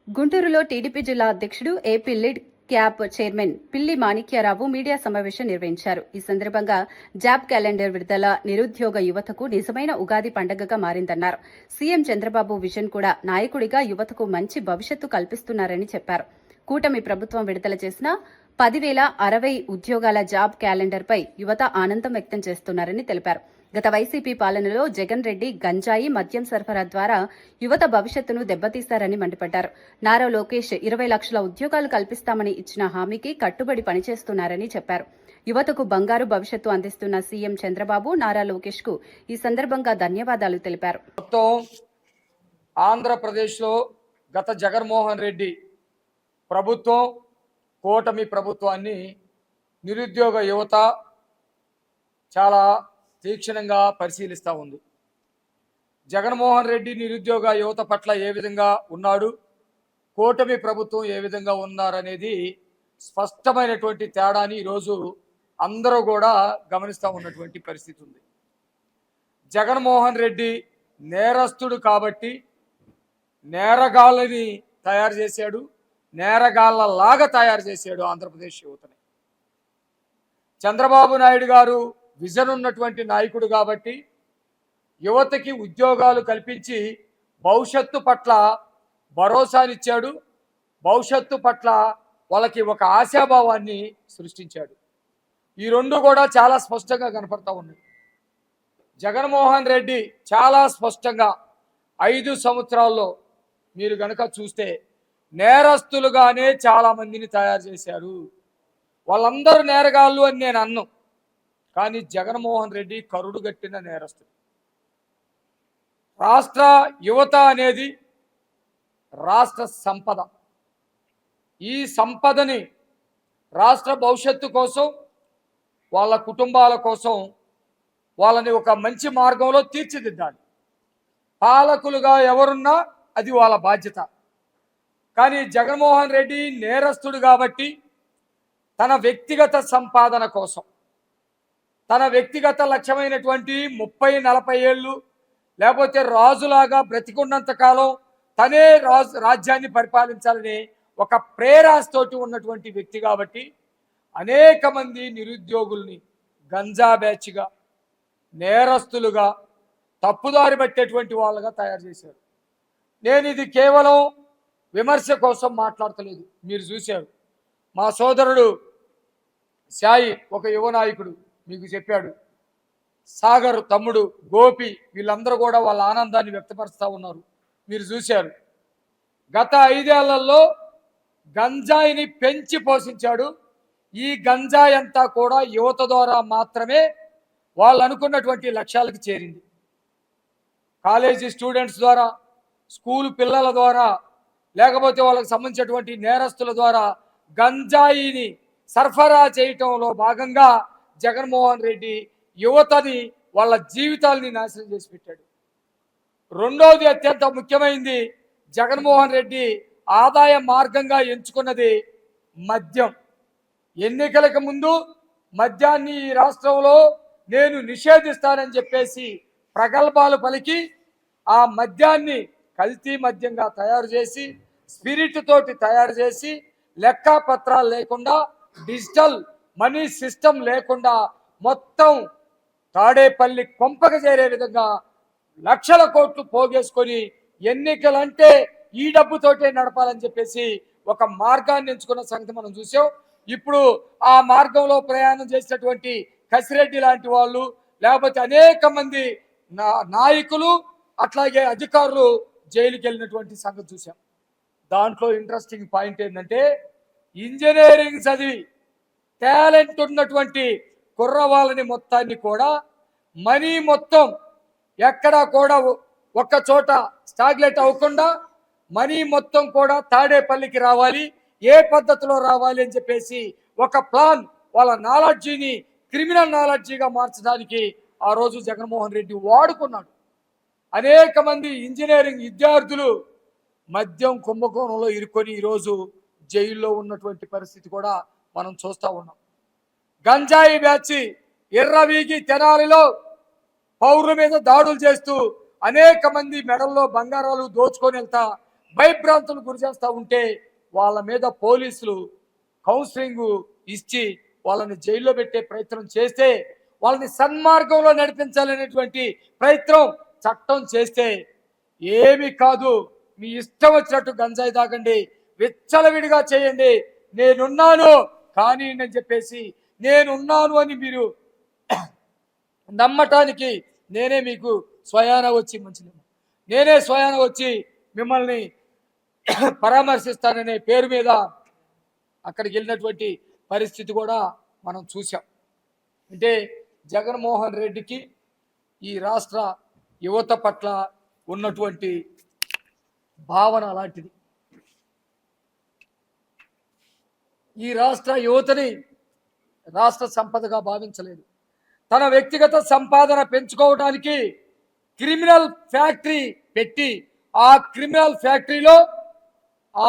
గుంటూరులో టీడీపీ జిల్లా అధ్యక్షుడు ఏపీ లీడ్ క్యాప్ చైర్మన్ పిల్లి మాణిక్యారావు మీడియా సమావేశం నిర్వహించారు. ఈ సందర్భంగా జాబ్ క్యాలెండర్ విడుదల నిరుద్యోగ యువతకు నిజమైన ఉగాది పండుగగా మారిందన్నారు. సీఎం చంద్రబాబు విజన్ కూడా నాయకుడిగా యువతకు మంచి భవిష్యత్తు కల్పిస్తున్నారని చెప్పారు. కూటమి ప్రభుత్వం విడుదల చేసిన 10,060 ఉద్యోగాల జాబ్ క్యాలెండర్పై యువత ఆనందం వ్యక్తం చేస్తున్నారని తెలిపారు. గత వైసీపీ పాలనలో జగన్ రెడ్డి గంజాయి మద్యం సరఫరా ద్వారా యువత భవిష్యత్తును దెబ్బతీశారని మండిపడ్డారు. నారా లోకేష్ 20 లక్షల ఉద్యోగాలు కల్పిస్తామని ఇచ్చిన హామీకి కట్టుబడి పనిచేస్తున్నారని చెప్పారు. యువతకు బంగారు భవిష్యత్తు అందిస్తున్న సీఎం చంద్రబాబు, నారా లోకేష్ కు ఈ సందర్భంగా ధన్యవాదాలు తెలిపారు. ఆంధ్రప్రదేశ్లో గత జగన్మోహన్ రెడ్డి ప్రభుత్వం, కూటమి ప్రభుత్వాన్ని నిరుద్యోగ యువత చాలా తీక్షణంగా పరిశీలిస్తూ ఉంది. జగన్మోహన్ రెడ్డి నిరుద్యోగ యువత పట్ల ఏ విధంగా ఉన్నాడు, కూటమి ప్రభుత్వం ఏ విధంగా ఉన్నారనేది స్పష్టమైనటువంటి తేడాని ఈరోజు అందరూ కూడా గమనిస్తూ ఉన్నటువంటి పరిస్థితి ఉంది. జగన్మోహన్ రెడ్డి నేరస్తుడు కాబట్టి నేరగాళ్ళని తయారు చేశాడు, నేరగాళ్ళలాగా తయారు చేశాడు ఆంధ్రప్రదేశ్ యువతని. చంద్రబాబు నాయుడు గారు విజన్ ఉన్నటువంటి నాయకుడు కాబట్టి యువతకి ఉద్యోగాలు కల్పించి భవిష్యత్తు పట్ల భరోసానిచ్చాడు, భవిష్యత్తు పట్ల వాళ్ళకి ఒక ఆశాభావాన్ని సృష్టించాడు. ఈ రెండు కూడా చాలా స్పష్టంగా కనపడతా ఉన్నాయి. జగన్మోహన్ రెడ్డి చాలా స్పష్టంగా 5 సంవత్సరాల్లో మీరు గనక చూస్తే నేరస్తులుగానే చాలా మందిని తయారు చేశారు. వాళ్ళందరూ నేరగాళ్ళు అని నేను అన్ను, కానీ జగన్మోహన్ రెడ్డి కరుడు గట్టిన నేరస్తుడు. రాష్ట్ర యువత అనేది రాష్ట్ర సంపద. ఈ సంపదని రాష్ట్ర భవిష్యత్తు కోసం, వాళ్ళ కుటుంబాల కోసం వాళ్ళని ఒక మంచి మార్గంలో తీర్చిదిద్దాలి. పాలకులుగా ఎవరున్నా అది వాళ్ళ బాధ్యత. కానీ జగన్మోహన్ రెడ్డి నేరస్తుడు కాబట్టి తన వ్యక్తిగత సంపాదన కోసం, తన వ్యక్తిగత లక్ష్యమైనటువంటి 30-40 ఏళ్ళు లేకపోతే రాజులాగా బ్రతికున్నంత కాలం తనే రాజ్యాన్ని పరిపాలించాలని ఒక ప్రేరాస్తోటి ఉన్నటువంటి వ్యక్తి కాబట్టి అనేక మంది నిరుద్యోగుల్ని గంజా బ్యాచ్గా, నేరస్తులుగా, తప్పుదారి పట్టేటువంటి వాళ్ళగా తయారు చేశారు. నేను ఇది కేవలం విమర్శ కోసం మాట్లాడతలేదు. మీరు చూశారు, మా సోదరుడు సాయి ఒక యువ నాయకుడు మీకు చెప్పాడు, సాగర్ తమ్ముడు గోపి వీళ్ళందరూ కూడా వాళ్ళ ఆనందాన్ని వ్యక్తపరుస్తూ ఉన్నారు. మీరు చూశారు, గత 5 ఏళ్లలో గంజాయిని పెంచి పోషించాడు. ఈ గంజాయి అంతా కూడా యువత ద్వారా మాత్రమే వాళ్ళు అనుకున్నటువంటి లక్ష్యాలకు చేరింది. కాలేజీ స్టూడెంట్స్ ద్వారా, స్కూల్ పిల్లల ద్వారా, లేకపోతే వాళ్ళకి సంబంధించినటువంటి నేరస్తుల ద్వారా గంజాయిని సరఫరా చేయటంలో భాగంగా జగన్మోహన్ రెడ్డి యువతని వాళ్ళ జీవితాలని నాశనం చేసి పెట్టాడు. రెండోది అత్యంత ముఖ్యమైనది, జగన్మోహన్ రెడ్డి ఆదాయ మార్గంగా ఎంచుకున్నది మద్యం. ఎన్నికలకు ముందు మద్యాన్ని ఈ రాష్ట్రంలో నేను నిషేధిస్తానని చెప్పేసి ప్రగల్భాలు పలికి ఆ మద్యాన్ని కల్తీ మద్యంగా తయారు చేసి, స్పిరిట్ తోటి తయారు చేసి, లెక్కపత్రాలు లేకుండా, డిజిటల్ మనీ సిస్టమ్ లేకుండా మొత్తం తాడేపల్లి కొంపక చేరే విధంగా లక్షల కోట్లు పోగేసుకొని ఎన్నికలంటే ఈ డబ్బుతోటే నడపాలని చెప్పేసి ఒక మార్గాన్ని ఎంచుకున్న సంగతి మనం చూసాం. ఇప్పుడు ఆ మార్గంలో ప్రయాణం చేసినటువంటి కసిరెడ్డి లాంటి వాళ్ళు, లేకపోతే అనేక మంది నాయకులు అట్లాగే అధికారులు జైలుకి వెళ్ళినటువంటి సంగతి చూసాం. దాంట్లో ఇంట్రెస్టింగ్ పాయింట్ ఏంటంటే, ఇంజనీరింగ్ చదివి టాలెంట్ ఉన్నటువంటి కుర్రవాళ్ళని మొత్తాన్ని కూడా మనీ మొత్తం ఎక్కడా కూడా ఒక్క చోట స్టాగ్లెట్ అవ్వకుండా మనీ మొత్తం కూడా తాడేపల్లికి రావాలి, ఏ పద్ధతిలో రావాలి అని చెప్పేసి ఒక ప్లాన్, వాళ్ళ నాలెడ్జీని క్రిమినల్ నాలెడ్జీగా మార్చడానికి ఆ రోజు జగన్మోహన్ రెడ్డి వాడుకున్నాడు. అనేక మంది ఇంజనీరింగ్ విద్యార్థులు మద్యం కుంభకోణంలో ఇరుక్కొని ఈరోజు జైల్లో ఉన్నటువంటి పరిస్థితి కూడా మనం చూస్తూ ఉన్నాం. గంజాయి బ్యాచి ఎర్రవీగి తెనాలిలో పౌరుల మీద దాడులు చేస్తూ అనేక మంది మెడల్లో బంగారాలు దోచుకొని వెళ్తా భయభ్రాంతులు గురి చేస్తూ ఉంటే వాళ్ళ మీద పోలీసులు కౌన్సిలింగ్ ఇచ్చి వాళ్ళని జైల్లో పెట్టే ప్రయత్నం చేస్తే, వాళ్ళని సన్మార్గంలో నడిపించాలనేటువంటి ప్రయత్నం చట్టం చేస్తే ఏమీ కాదు, మీ ఇష్టం వచ్చినట్టు గంజాయి తాగండి, విచ్చలవిడిగా చేయండి, నేనున్నాను కానీ అని చెప్పేసి నేనున్నాను అని మీరు నమ్మటానికి నేనే మీకు స్వయాన వచ్చి నేనే స్వయాన వచ్చి మిమ్మల్ని పరామర్శిస్తాననే పేరు మీద అక్కడికి వెళ్ళినటువంటి పరిస్థితి కూడా మనం చూసాం. అంటే జగన్మోహన్ రెడ్డికి ఈ రాష్ట్ర యువత పట్ల ఉన్నటువంటి భావన అలాంటిది. ఈ రాష్ట్ర యువతని రాష్ట్ర సంపదగా భావించలేదు. తన వ్యక్తిగత సంపాదన పెంచుకోవడానికి క్రిమినల్ ఫ్యాక్టరీ పెట్టి ఆ క్రిమినల్ ఫ్యాక్టరీలో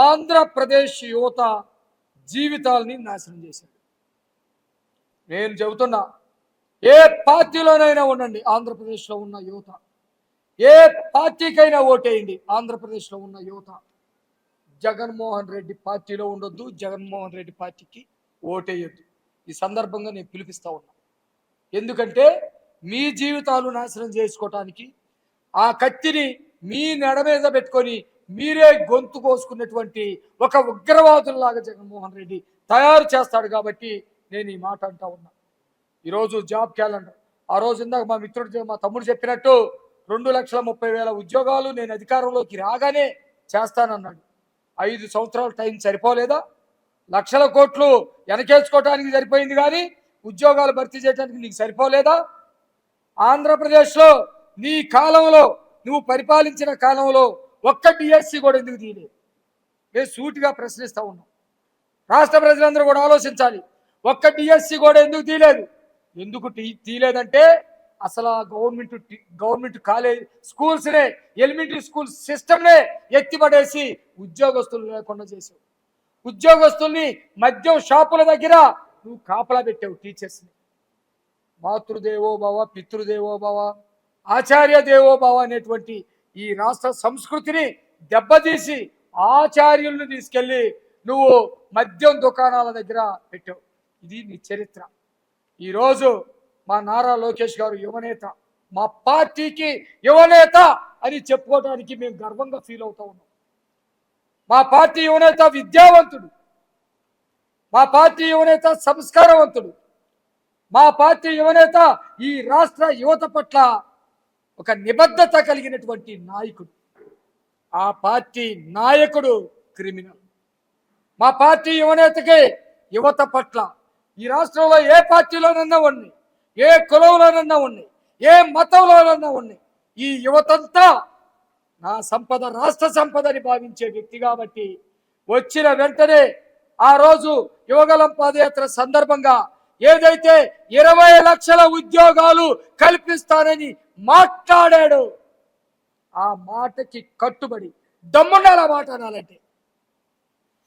ఆంధ్రప్రదేశ్ యువత జీవితాలని నాశనం చేశారు. నేను చెబుతున్నా, ఏ పార్టీలోనైనా ఉండండి, ఆంధ్రప్రదేశ్లో ఉన్న యువత, ఏ పార్టీకైనా ఓటేయండి, ఆంధ్రప్రదేశ్లో ఉన్న యువత జగన్మోహన్ రెడ్డి పార్టీలో ఉండొద్దు, జగన్మోహన్ రెడ్డి పార్టీకి ఓటేయొద్దు. ఈ సందర్భంగా నేను పిలిపిస్తా ఉన్నా. ఎందుకంటే మీ జీవితాలు నాశనం చేసుకోవటానికి ఆ కత్తిని మీ నెడ మీద పెట్టుకొని మీరే గొంతు కోసుకున్నటువంటి ఒక ఉగ్రవాదుల్లాగా జగన్మోహన్ రెడ్డి తయారు చేస్తాడు. కాబట్టి నేను ఈ మాట అంటా ఉన్నా. ఈరోజు జాబ్ క్యాలెండర్, ఆ రోజు ఇందాక మా తమ్ముడు చెప్పినట్టు 2,30,000 ఉద్యోగాలు నేను అధికారంలోకి రాగానే చేస్తానన్నాడు. 5 సంవత్సరాల టైం సరిపోలేదా? లక్షల కోట్లు వెనకేసుకోవటానికి సరిపోయింది, కానీ ఉద్యోగాలు భర్తీ చేయడానికి నీకు సరిపోలేదా? ఆంధ్రప్రదేశ్లో నీ కాలంలో, నువ్వు పరిపాలించిన కాలంలో ఒక్క డిఎస్సి కూడా ఎందుకు తీయలేదు? మేము సూటిగా ప్రశ్నిస్తూ ఉన్నాం. రాష్ట్ర ప్రజలందరూ కూడా ఆలోచించాలి. ఒక్క డిఎస్సి కూడా ఎందుకు తీయలేదు? ఎందుకు తీయలేదంటే అసలు గవర్నమెంట్ కాలేజ్ స్కూల్స్నే, ఎలిమెంటరీ స్కూల్ సిస్టమ్నే ఎత్తిపడేసి ఉద్యోగస్తులు లేకుండా చేసావు. ఉద్యోగస్తుల్ని మద్యం షాపుల దగ్గర నువ్వు కాపలా పెట్టావు. టీచర్స్ని మాతృదేవో భవ, పితృదేవో భవ, ఆచార్య దేవో భవ అనేటువంటి ఈ రాష్ట్ర సంస్కృతిని దెబ్బతీసి ఆచార్యులను తీసుకెళ్ళి నువ్వు మద్యం దుకాణాల దగ్గర పెట్టావు. ఇది నీ చరిత్ర. ఈరోజు మా నారా లోకేష్ గారు యువనేత, మా పార్టీకి యువనేత అని చెప్పుకోవడానికి మేము గర్వంగా ఫీల్ అవుతా ఉన్నాం. మా పార్టీ యువనేత విద్యావంతుడు, మా పార్టీ యువనేత సంస్కారవంతుడు, మా పార్టీ యువనేత ఈ రాష్ట్ర యువత పట్ల ఒక నిబద్ధత కలిగినటువంటి నాయకుడు. ఆ పార్టీ నాయకుడు క్రిమినల్. మా పార్టీ యువనేతకి యువత పట్ల ఈ రాష్ట్రంలో ఏ పార్టీలోనన్నా ఉన్నాయి, ఏ కులంలోనన్నా ఉన్నాయి, ఏ మతంలోనన్నా ఉన్నాయి, ఈ యువతంతా నా సంపద రాష్ట్ర సంపదని భావించే వ్యక్తి. కాబట్టి వచ్చిన వెంటనే ఆ రోజు యువగలం పాదయాత్ర సందర్భంగా ఏదైతే 20 లక్షల ఉద్యోగాలు కల్పిస్తానని మాట్లాడాడు, ఆ మాటకి కట్టుబడి దమ్ముండాలి. ఆ మాట అనాలంటే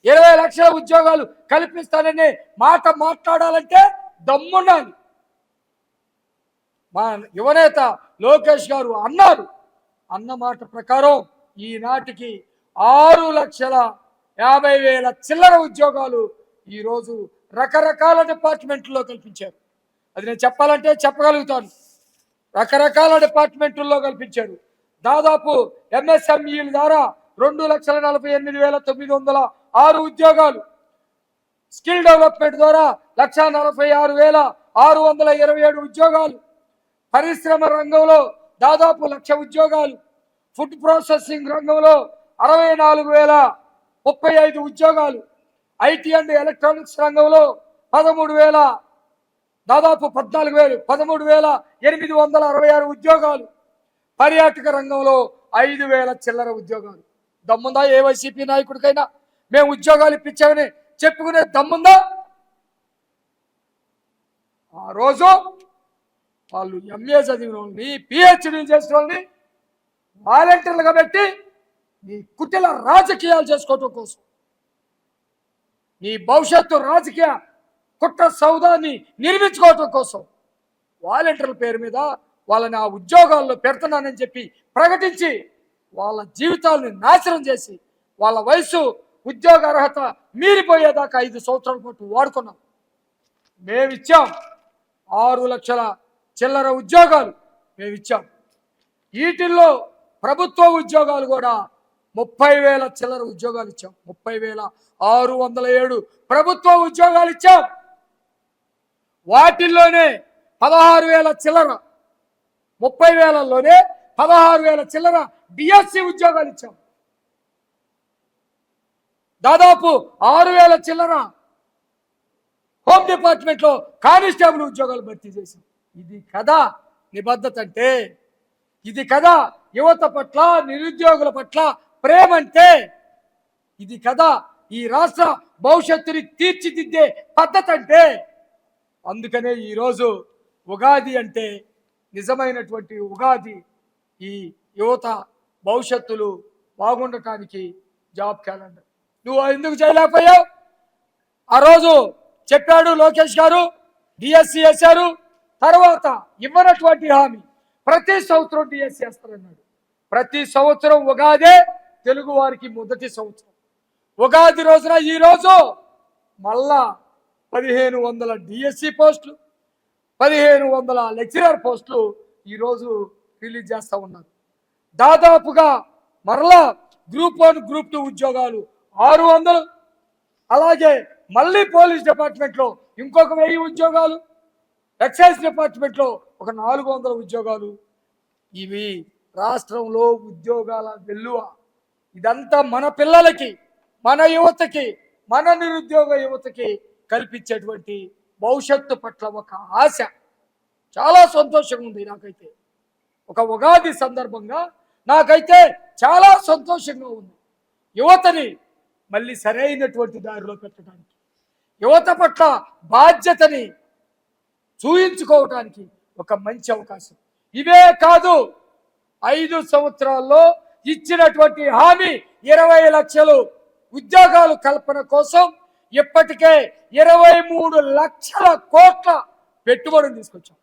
20 లక్షల ఉద్యోగాలు కల్పిస్తానని మాట మాట్లాడాలంటే దమ్ముండాలి. మా యువనేత లోకేష్ గారు అన్నారు. అన్న మాట ప్రకారం ఈనాటికి 6,50,000 చిల్లర ఉద్యోగాలు ఈరోజు రకరకాల డిపార్ట్మెంట్లో కల్పించారు. అది నేను చెప్పాలంటే చెప్పగలుగుతాను. రకరకాల డిపార్ట్మెంట్లో కల్పించారు. దాదాపు ఎంఎస్ఎంఈల ద్వారా 2,48,906 ఉద్యోగాలు, స్కిల్ డెవలప్మెంట్ ద్వారా 1,46,627 ఉద్యోగాలు, పరిశ్రమ రంగంలో దాదాపు 1,00,000 ఉద్యోగాలు, ఫుడ్ ప్రాసెసింగ్ రంగంలో 64,035 ఉద్యోగాలు, ఐటీ అండ్ ఎలక్ట్రానిక్స్ రంగంలో 13,000, దాదాపు 13,866 ఉద్యోగాలు, పర్యాటక రంగంలో 5,000 చిల్లర ఉద్యోగాలు. దమ్ముందా ఏ వైసీపీ నాయకుడికైనా మేము ఉద్యోగాలు ఇప్పించామని చెప్పుకునే దమ్ముందా? ఆ రోజు వాళ్ళు ఎంఏ చదివిన వాళ్ళని, పిహెచ్డీ చేసిన వాళ్ళని వాలంటీర్లుగా పెట్టి నీ కుటిల రాజకీయాలు చేసుకోవటం కోసం, నీ భవిష్యత్తు రాజకీయ కుట్ర సౌదాన్ని నిర్మించుకోవటం కోసం వాలంటీర్ల పేరు మీద వాళ్ళని ఆ ఉద్యోగాల్లో పెడుతున్నానని చెప్పి ప్రకటించి వాళ్ళ జీవితాలను నాశనం చేసి వాళ్ళ వయసు ఉద్యోగ అర్హత మీరిపోయేదాకా 5 సంవత్సరాల పాటు వాడుకున్నాం. మేమిచ్చాం 6 లక్షల చిల్లర ఉద్యోగాలు మేమిచ్చాం. వీటిల్లో ప్రభుత్వ ఉద్యోగాలు కూడా 30,000 చిల్లర ఉద్యోగాలు ఇచ్చాం. 30,607 ప్రభుత్వ ఉద్యోగాలు ఇచ్చాం. వాటిల్లోనే 16,000 చిల్లర, 30,000లోనే 16,000 చిల్లర డిఎస్సి ఉద్యోగాలు ఇచ్చాం. దాదాపు 6,000 చిల్లర హోమ్ డిపార్ట్మెంట్లో కానిస్టేబుల్ ఉద్యోగాలు భర్తీ చేశాం. ఇది కదా నిబద్ధత అంటే, ఇది కదా యువత పట్ల నిరుద్యోగుల పట్ల ప్రేమ అంటే, ఇది కదా ఈ రాష్ట్ర భవిష్యత్తుని తీర్చిదిద్దే పద్ధతి అంటే. అందుకనే ఈరోజు ఉగాది అంటే నిజమైనటువంటి ఉగాది. ఈ యువత భవిష్యత్తులు బాగుండటానికి జాబ్ క్యాలెండర్ నువ్వు ఎందుకు చేయలేకపోయావు? ఆ రోజు చెప్పాడు లోకేష్ గారు, డిఎస్సి వేశారు. తర్వాత ఇవ్వనటువంటి హామీ ప్రతి సంవత్సరం డిఎస్సి వేస్తారన్నాడు. ప్రతి సంవత్సరం ఉగాదే తెలుగు వారికి మొదటి సంవత్సరం. ఉగాది రోజున ఈ రోజు మళ్ళా 1,500 డిఎస్సి పోస్టులు, 1,500 లెక్చరర్ పోస్టులు ఈరోజు రిలీజ్ చేస్తూ ఉన్నారు. దాదాపుగా మరలా గ్రూప్ 1 గ్రూప్ 2 ఉద్యోగాలు 600. అలాగే మళ్ళీ పోలీస్ డిపార్ట్మెంట్లో ఇంకొక 1000 ఉద్యోగాలు, ఎక్సైజ్ డిపార్ట్మెంట్లో ఒక 400 ఉద్యోగాలు. ఇవి రాష్ట్రంలో ఉద్యోగాల వెల్లువ. ఇదంతా మన పిల్లలకి, మన యువతకి, మన నిరుద్యోగ యువతకి కల్పించేటువంటి భవిష్యత్తు పట్ల ఒక ఆశ. చాలా సంతోషంగా ఉంది నాకైతే. ఒక ఉగాది సందర్భంగా నాకైతే చాలా సంతోషంగా ఉంది. యువతని మళ్ళీ సరైనటువంటి దారిలో పెట్టడానికి, యువత పట్ల బాధ్యతని చూయించుకోవటానికి ఒక మంచి అవకాశం. ఇవే కాదు, 5 సంవత్సరాల్లో ఇచ్చినటువంటి హామీ 20 లక్షలు ఉద్యోగాలు కల్పన కోసం ఇప్పటికే 23 లక్షల కోట్ల పెట్టుబడులు తీసుకొచ్చాం.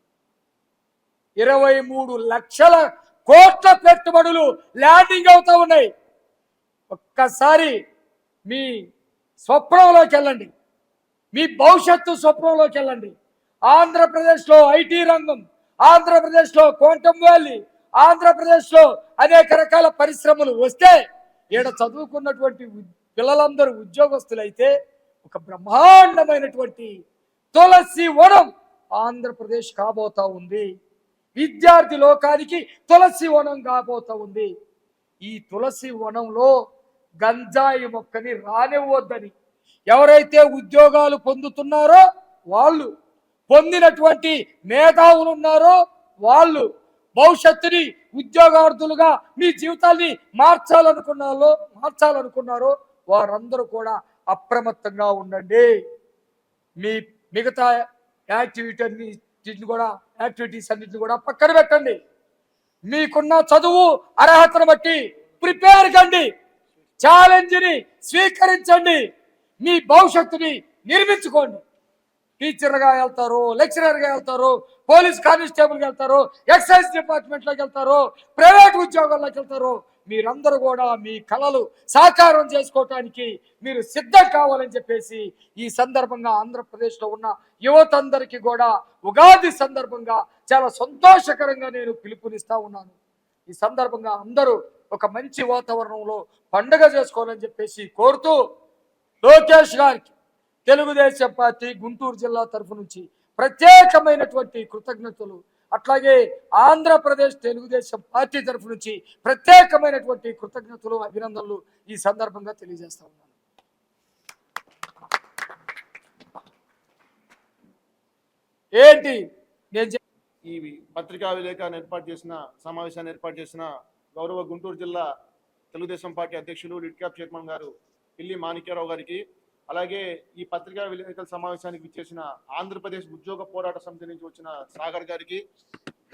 23 లక్షల కోట్ల పెట్టుబడులు ల్యాండింగ్ అవుతా ఉన్నాయి. ఒక్కసారి మీ స్వప్నంలోకి వెళ్ళండి, మీ భవిష్యత్తు స్వప్నంలోకి వెళ్ళండి. ఆంధ్రప్రదేశ్లో ఐటీ రంగం, ఆంధ్రప్రదేశ్లో క్వాంటమ్ వ్యాలీ, ఆంధ్రప్రదేశ్లో అనేక రకాల పరిశ్రమలు వస్తే ఈడ చదువుకున్నటువంటి పిల్లలందరూ ఉద్యోగస్తులైతే ఒక బ్రహ్మాండమైనటువంటి తులసి వనం ఆంధ్రప్రదేశ్ కాబోతా ఉంది. విద్యార్థి లోకానికి తులసి వనం కాబోతా ఉంది. ఈ తులసి వనంలో గంజాయి మొక్కని రానివ్వద్దని ఎవరైతే ఉద్యోగాలు పొందుతున్నారో వాళ్ళు, పొందినటువంటి మేధావులు ఉన్నారో వాళ్ళు, భవిష్యత్తుని ఉద్యోగార్థులుగా మీ జీవితాన్ని మార్చాలనుకున్నారో వారందరూ కూడా అప్రమత్తంగా ఉండండి. మీ మిగతా యాక్టివిటీస్ అన్నిటిని కూడా పక్కన పెట్టండి. మీకున్న చదువు అర్హతను బట్టి ప్రిపేర్ కండి, ఛాలెంజ్ని స్వీకరించండి, మీ భవిష్యత్తుని నిర్మించుకోండి. టీచర్గా వెళ్తారు, లెక్చరర్గా వెళ్తారు, పోలీస్ కానిస్టేబుల్గా వెళ్తారు, ఎక్సైజ్ డిపార్ట్మెంట్లోకి వెళ్తారు, ప్రైవేట్ ఉద్యోగాల్లోకి వెళ్తారు. మీరందరూ కూడా మీ కళలు సాకారం చేసుకోవటానికి మీరు సిద్ధం కావాలని చెప్పేసి ఈ సందర్భంగా ఆంధ్రప్రదేశ్లో ఉన్న యువతందరికీ కూడా ఉగాది సందర్భంగా చాలా సంతోషకరంగా నేను పిలుపునిస్తా ఉన్నాను. ఈ సందర్భంగా అందరూ ఒక మంచి వాతావరణంలో పండుగ చేసుకోవాలని చెప్పేసి కోరుతూ లోకేష్ గారికి తెలుగుదేశం పార్టీ గుంటూరు జిల్లా తరఫు నుంచి ప్రత్యేకమైనటువంటి కృతజ్ఞతలు, అట్లాగే ఆంధ్రప్రదేశ్ తెలుగుదేశం పార్టీ తరఫు నుంచి ప్రత్యేకమైనటువంటి కృతజ్ఞతలు, అభినందనలు ఈ సందర్భంగా తెలియజేస్తా ఉన్నాను. ఏంటి నేను ఈ పత్రికా విలేకరులను సమావేశాన్ని ఏర్పాటు చేసిన గౌరవ గుంటూరు జిల్లా తెలుగుదేశం పార్టీ అధ్యక్షులు లిడ్ క్యాప్ చైర్మన్ గారు పిల్లి మాణిక్యరావు గారికి, అలాగే ఈ పత్రికా విలేకరుల సమావేశానికి విచ్చేసిన ఆంధ్రప్రదేశ్ ఉద్యోగ పోరాట సమితి నుంచి వచ్చిన సాగర్ గారికి,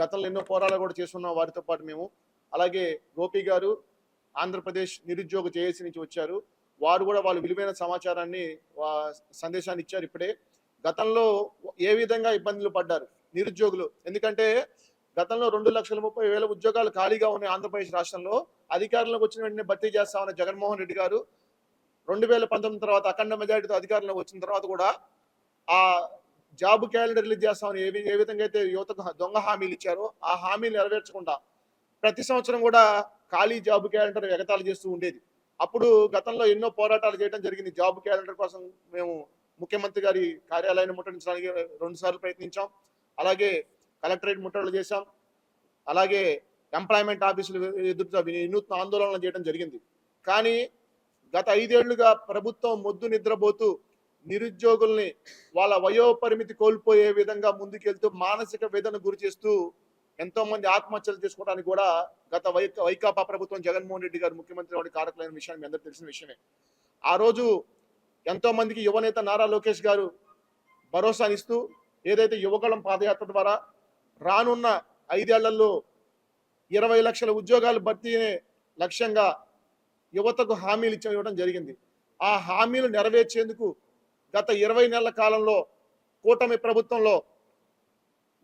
గతంలో ఎన్నో పోరాటాలు కూడా చేస్తున్న వారితో పాటు మేము, అలాగే గోపి గారు ఆంధ్రప్రదేశ్ నిరుద్యోగ జేఏసీ నుంచి వచ్చారు. వారు కూడా వాళ్ళు విలువైన సమాచారాన్ని సందేశాన్ని ఇచ్చారు. ఇప్పుడే గతంలో ఏ విధంగా ఇబ్బందులు పడ్డారు నిరుద్యోగులు, ఎందుకంటే గతంలో 2,30,000 ఉద్యోగాలు ఖాళీగా ఉన్నాయి ఆంధ్రప్రదేశ్ రాష్ట్రంలో. అధికారంలోకి వచ్చిన వెంటనే భర్తీ చేస్తామన్న జగన్మోహన్ రెడ్డి గారు 2019 తర్వాత అఖండ మెజారిటీతో అధికారంలోకి వచ్చిన తర్వాత కూడా ఆ జాబ్ క్యాలెండర్ రిలీజ్ చేస్తామని ఏ విధంగా అయితే యువతకు దొంగ హామీలు ఇచ్చారో ఆ హామీలు నెరవేర్చకుండా ప్రతి సంవత్సరం కూడా ఖాళీ జాబ్ క్యాలెండర్ ఎగతాళి చేస్తూ ఉండేది. అప్పుడు గతంలో ఎన్నో పోరాటాలు చేయడం జరిగింది. జాబ్ క్యాలెండర్ కోసం మేము ముఖ్యమంత్రి గారి కార్యాలయాన్ని ముట్టడించడానికి 2 సార్లు ప్రయత్నించాం. అలాగే కలెక్టరేట్ ముట్టడులు చేశాం. అలాగే ఎంప్లాయ్మెంట్ ఆఫీసులు ఎదుట వినూత్న ఆందోళనలు చేయడం జరిగింది. కానీ గత 5 ఏళ్లుగా ప్రభుత్వం మొద్దు నిద్రపోతూ నిరుద్యోగుల్ని వాళ్ళ వయోపరిమితి కోల్పోయే విధంగా ముందుకెళ్తూ మానసిక వేదన గురి చేస్తూ ఎంతో మంది ఆత్మహత్యలు చేసుకోవడానికి కూడా గత వైకాపా ప్రభుత్వం జగన్మోహన్ రెడ్డి గారు ముఖ్యమంత్రి వాడి కారకులైన విషయాన్ని మీ అందరికీ తెలిసిన విషయమే. ఆ రోజు ఎంతో మందికి యువనేత నారా లోకేష్ గారు భరోసానిస్తూ ఏదైతే యువగళం పాదయాత్ర ద్వారా రానున్న 5 ఏళ్లలో 20 లక్షల ఉద్యోగాలు భర్తీ లక్ష్యంగా యువతకు హామీలు ఇవ్వడం జరిగింది. ఆ హామీలు నెరవేర్చేందుకు గత 20 నెలల కాలంలో కూటమి ప్రభుత్వంలో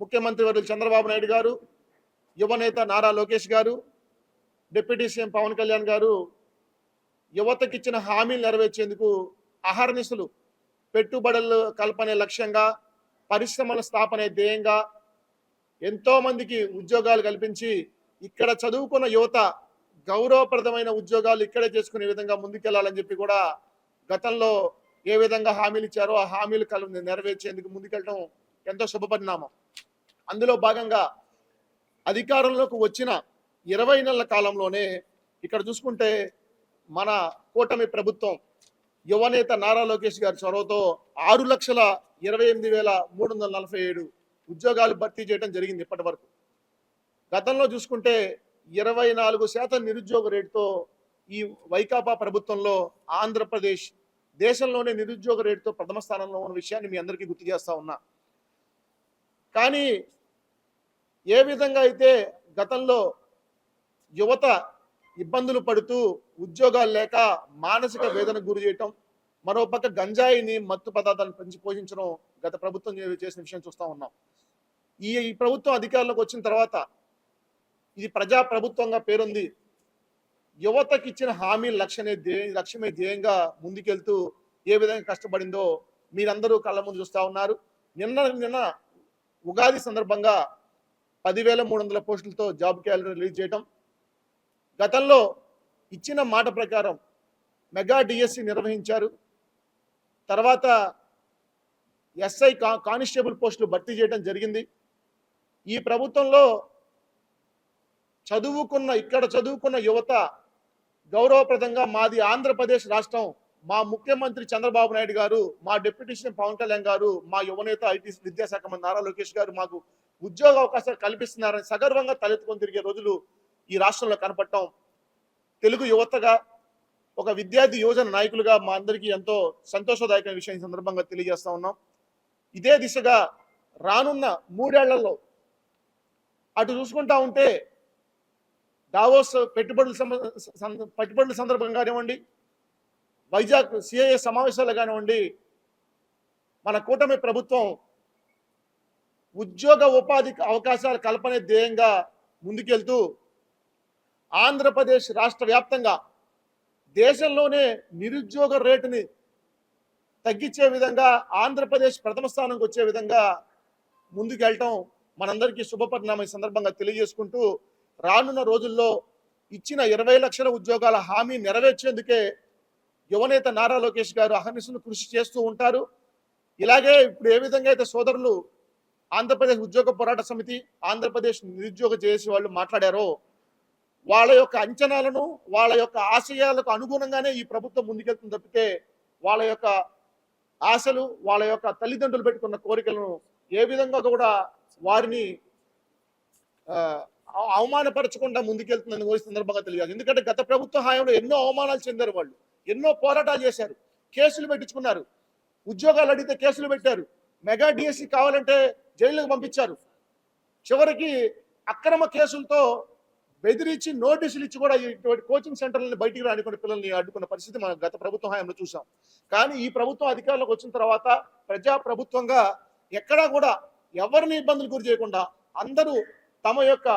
ముఖ్యమంత్రి వర్యులు చంద్రబాబు నాయుడు గారు, యువనేత నారా లోకేష్ గారు, డిప్యూటీ సీఎం పవన్ కళ్యాణ్ గారు యువతకి ఇచ్చిన హామీలు నెరవేర్చేందుకు అహర్నిశలు పెట్టుబడులు కల్పనే లక్ష్యంగా, పరిశ్రమల స్థాపనే ధ్యేయంగా ఎంతో మందికి ఉద్యోగాలు కల్పించి ఇక్కడ చదువుకున్న యువత గౌరవప్రదమైన ఉద్యోగాలు ఇక్కడే చేసుకునే విధంగా ముందుకెళ్లాలని చెప్పి కూడా గతంలో ఏ విధంగా హామీలు ఇచ్చారో ఆ హామీలు నెరవేర్చేందుకు ముందుకెళ్ళడం ఎంతో శుభపరిణామం. అందులో భాగంగా అధికారంలోకి వచ్చిన 20 నెలల కాలంలోనే ఇక్కడ చూసుకుంటే మన కూటమి ప్రభుత్వం యువనేత నారా లోకేష్ గారి చొరవతో 6,28,347 ఉద్యోగాలు భర్తీ చేయడం జరిగింది ఇప్పటి వరకు. గతంలో చూసుకుంటే 24% నిరుద్యోగ రేటుతో ఈ వైకాపా ప్రభుత్వంలో ఆంధ్రప్రదేశ్ దేశంలోనే నిరుద్యోగ రేటుతో ప్రథమ స్థానంలో ఉన్న విషయాన్ని మీ అందరికీ గుర్తు చేస్తా ఉన్నా. కానీ ఏ విధంగా అయితే గతంలో యువత ఇబ్బందులు పడుతూ ఉద్యోగాలు లేక మానసిక వేదనకు గురి చేయటం, మరోపక్క గంజాయిని మత్తు పదార్థాలను పెంచి పోషించడం గత ప్రభుత్వం చేసిన విషయం చూస్తూ ఉన్నాం. ఈ ప్రభుత్వం అధికారంలోకి వచ్చిన తర్వాత ఇది ప్రజా ప్రభుత్వంగా పేరుంది. యువతకి ఇచ్చిన హామీ లక్ష్యమే ధ్యేయంగా ముందుకెళ్తూ ఏ విధంగా కష్టపడిందో మీరందరూ కళ్ళ ముందు చూస్తూ ఉన్నారు. నిన్న ఉగాది సందర్భంగా 10,300 పోస్టులతో జాబ్ క్యాలెండర్ రిలీజ్ చేయటం, గతంలో ఇచ్చిన మాట ప్రకారం మెగా డిఎస్సి నిర్వహించారు. తర్వాత ఎస్ఐ కానిస్టేబుల్ పోస్టులు భర్తీ చేయడం జరిగింది. ఈ ప్రభుత్వంలో ఇక్కడ చదువుకున్న యువత గౌరవప్రదంగా మాది ఆంధ్రప్రదేశ్ రాష్ట్రం, మా ముఖ్యమంత్రి చంద్రబాబు నాయుడు గారు, మా డిప్యూటీ సీఎం పవన్ కళ్యాణ్ గారు, మా యువనేత ఐటీ విద్యాశాఖ మంత్రి నారా లోకేష్ గారు మాకు ఉద్యోగ అవకాశాలు కల్పిస్తున్నారని సగర్వంగా తలెత్తుకొని తిరిగే రోజులు ఈ రాష్ట్రంలో కనపడటం తెలుగు యువతగా ఒక విద్యార్థి యువజన నాయకులుగా మా అందరికీ ఎంతో సంతోషదాయకమైన విషయం ఈ సందర్భంగా తెలియజేస్తా ఉన్నాం. ఇదే దిశగా రానున్న 3 ఏళ్లలో అటు చూసుకుంటా ఉంటే దావోస్ పెట్టుబడుల సందర్భంగా కానివ్వండి, వైజాగ్ సిఐఏ సమావేశాలు కానివ్వండి, మన కూటమి ప్రభుత్వం ఉద్యోగ ఉపాధి అవకాశాల కల్పన ధ్యేయంగా ముందుకెళ్తూ ఆంధ్రప్రదేశ్ రాష్ట్ర వ్యాప్తంగా దేశంలోనే నిరుద్యోగ రేటుని తగ్గించే విధంగా ఆంధ్రప్రదేశ్ ప్రథమ స్థానంకి వచ్చే విధంగా ముందుకెళ్ళటం మనందరికీ శుభపరిణామం ఈ సందర్భంగా తెలియజేసుకుంటూ, రానున్న రోజుల్లో ఇచ్చిన 20 లక్షల ఉద్యోగాల హామీ నెరవేర్చేందుకే యువనేత నారా లోకేష్ గారు అహర్నిశలు కృషి చేస్తూ ఉంటారు. ఇలాగే ఇప్పుడు ఏ విధంగా అయితే సోదరులు ఆంధ్రప్రదేశ్ ఉద్యోగ పోరాట సమితి, ఆంధ్రప్రదేశ్ నిరుద్యోగ జేఏసీ వాళ్ళు మాట్లాడారో వాళ్ళ యొక్క అంచనాలను, వాళ్ళ యొక్క ఆశయాలకు అనుగుణంగానే ఈ ప్రభుత్వం ముందుకెళ్తుంది తప్పితే వాళ్ళ యొక్క ఆశలు, వాళ్ళ యొక్క తల్లిదండ్రులు పెట్టుకున్న కోరికలను ఏ విధంగా కూడా వారిని అవమానపరచకుండా ముందుకెళ్తుందని ఈ సందర్భంగా తెలియదు. ఎందుకంటే గత ప్రభుత్వ హయాంలో ఎన్నో అవమానాలు చెందారు, వాళ్ళు ఎన్నో పోరాటాలు చేశారు, కేసులు పెట్టించుకున్నారు, ఉద్యోగాలు అడిగితే కేసులు పెట్టారు, మెగా డిఎస్సి కావాలంటే జైలుకు పంపించారు, చివరికి అక్రమ కేసులతో బెదిరించి నోటీసులు ఇచ్చి కూడా ఇటువంటి కోచింగ్ సెంటర్లని బయటికి రానికుండా పిల్లల్ని అడ్డుకున్న పరిస్థితి మనం గత ప్రభుత్వ హయాంలో చూసాం. కానీ ఈ ప్రభుత్వం అధికారంలోకి వచ్చిన తర్వాత ప్రజా ప్రభుత్వంగా ఎక్కడా కూడా ఎవరిని ఇబ్బందులు గురి చేయకుండా అందరూ తమ యొక్క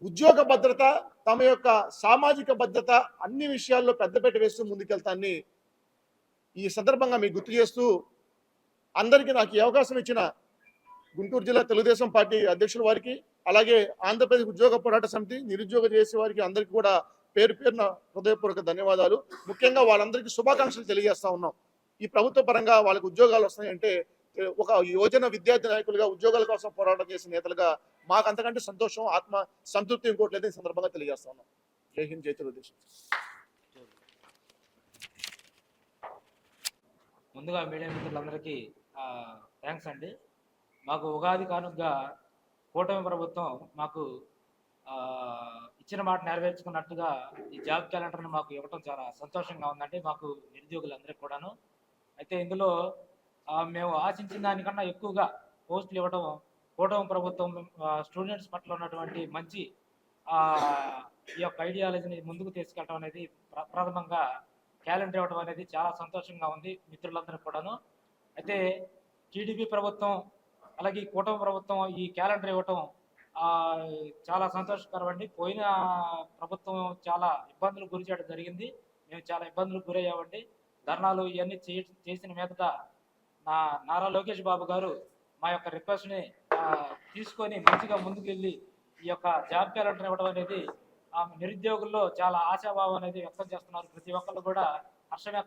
ఉద్యోగ భద్రత, తమ యొక్క సామాజిక భద్రత అన్ని విషయాల్లో పెద్దపీట వేస్తూ ముందుకెళ్తాన్ని ఈ సందర్భంగా మీకు గుర్తు చేస్తూ, అందరికీ నాకు ఈ అవకాశం ఇచ్చిన గుంటూరు జిల్లా తెలుగుదేశం పార్టీ అధ్యక్షుల వారికి, అలాగే ఆంధ్రప్రదేశ్ ఉద్యోగ పోరాట సమితి నిరుద్యోగ చేసే వారికి అందరికీ కూడా పేరు పేరున హృదయపూర్వక ధన్యవాదాలు. ముఖ్యంగా వాళ్ళందరికీ శుభాకాంక్షలు తెలియజేస్తా ఉన్నాం. ఈ ప్రభుత్వ పరంగా వాళ్ళకి ఉద్యోగాలు వస్తాయంటే ఒక యువజన విద్యార్థి నాయకులుగా ఉద్యోగాల కోసం పోరాటం చేసిన నేతలుగా మాకు అంతకంటే సంతోషం, ఆత్మ సంతృప్తి ఇంకోటి లేదు ఈ సందర్భంగా తెలియజేస్తా ఉన్నాం. జై హింద్, జై తెలుగుదేశం. ముందుగా మీడియా మిత్రులందరికీ థ్యాంక్స్ అండి. మాకు ఉగాది కానుకగా కూటమి ప్రభుత్వం మాకు ఇచ్చిన మాట నెరవేర్చుకున్నట్టుగా ఈ జాబ్ క్యాలెండర్ని మాకు ఇవ్వటం చాలా సంతోషంగా ఉందండి, మాకు నిరుద్యోగులందరికీ కూడాను. అయితే ఇందులో మేము ఆశించిన దానికన్నా ఎక్కువగా పోస్టులు ఇవ్వడం, కూటమి ప్రభుత్వం స్టూడెంట్స్ పట్ల ఉన్నటువంటి మంచి ఈ యొక్క ఐడియాలజీని ముందుకు తీసుకెళ్ళడం అనేది ప్రథమంగా క్యాలెండర్ ఇవ్వడం అనేది చాలా సంతోషంగా ఉంది మిత్రులందరికీ కూడాను. అయితే టీడీపీ ప్రభుత్వం అలాగే కూటమి ప్రభుత్వం ఈ క్యాలెండర్ ఇవ్వటం చాలా సంతోషకరం అండి. పోయిన ప్రభుత్వం చాలా ఇబ్బందులు గురి చేయడం జరిగింది, మేము చాలా ఇబ్బందులకు గురయ్యామండి. ధర్నాలు ఇవన్నీ చేసిన మీదట నారా లోకేష్ బాబు గారు మా యొక్క రిక్వెస్ట్ని తీసుకొని మంచిగా ముందుకెళ్ళి ఈ యొక్క జాబ్ క్యాలెండర్ ఇవ్వడం అనేది నిరుద్యోగుల్లో చాలా ఆశాభావం అనేది వ్యక్తం చేస్తున్నారు. ప్రతి ఒక్కళ్ళు కూడా హర్షం